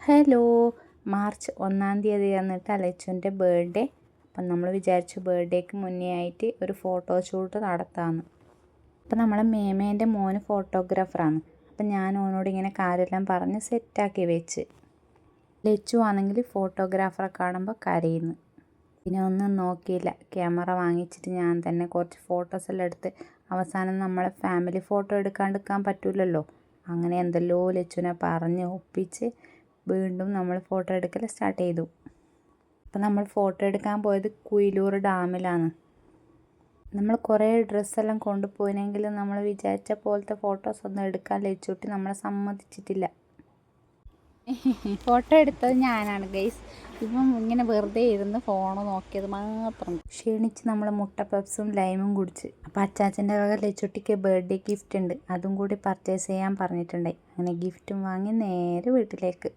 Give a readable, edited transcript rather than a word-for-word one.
Hello, March 1 എന്നിട്ട് അലച്ചുൻ്റെ birthday. അപ്പം നമ്മൾ വിചാരിച്ചു ബർത്ത്ഡേക്ക് മുന്നേ ആയിട്ട് ഒരു ഫോട്ടോഷൂട്ട് നടത്താമെന്ന്. അപ്പം നമ്മളെ മേമേൻ്റെ മോന് ഫോട്ടോഗ്രാഫറാണ്. അപ്പം ഞാൻ ഓനോട് ഇങ്ങനെ കാര്യമെല്ലാം പറഞ്ഞ് സെറ്റാക്കി വെച്ച്. ലച്ചു ആണെങ്കിൽ ഫോട്ടോഗ്രാഫറെ കാണുമ്പോൾ കരയുന്നു. പിന്നെ ഒന്നും നോക്കിയില്ല, ക്യാമറ വാങ്ങിച്ചിട്ട് ഞാൻ തന്നെ കുറച്ച് ഫോട്ടോസെല്ലാം എടുത്ത് അവസാനം നമ്മളെ ഫാമിലി ഫോട്ടോ എടുക്കാണ്ടിരിക്കാൻ പറ്റില്ലല്ലോ. അങ്ങനെ എന്തെല്ലോ ലച്ചുനെ പറഞ്ഞ് ഒപ്പിച്ച് വീണ്ടും നമ്മൾ ഫോട്ടോ എടുക്കൽ സ്റ്റാർട്ട് ചെയ്തു. അപ്പം നമ്മൾ ഫോട്ടോ എടുക്കാൻ പോയത് കുയിലൂർ ഡാമിലാണ്. നമ്മൾ കുറേ ഡ്രസ്സെല്ലാം കൊണ്ടുപോയിനെങ്കിലും നമ്മൾ വിചാരിച്ച പോലത്തെ ഫോട്ടോസൊന്നും എടുക്കാൻ ലച്ചൂട്ടി നമ്മളെ സമ്മതിച്ചിട്ടില്ല. ഫോട്ടോ എടുത്തത് ഞാനാണ് ഗൈസ്. ഇപ്പം ഇങ്ങനെ വെറുതെ ഇരുന്ന് ഫോൺ നോക്കിയത് മാത്രം. ക്ഷീണിച്ച് നമ്മൾ മുട്ട പപ്സും ലൈമും കുടിച്ച്. അപ്പം അച്ചാച്ചൻ്റെ വക ലച്ചുട്ടിക്ക് ബർത്ത്ഡേ ഗിഫ്റ്റ് ഉണ്ട്, അതും കൂടി പർച്ചേസ് ചെയ്യാൻ പറഞ്ഞിട്ടുണ്ടായി. അങ്ങനെ ഗിഫ്റ്റും വാങ്ങി നേരെ വീട്ടിലേക്ക്.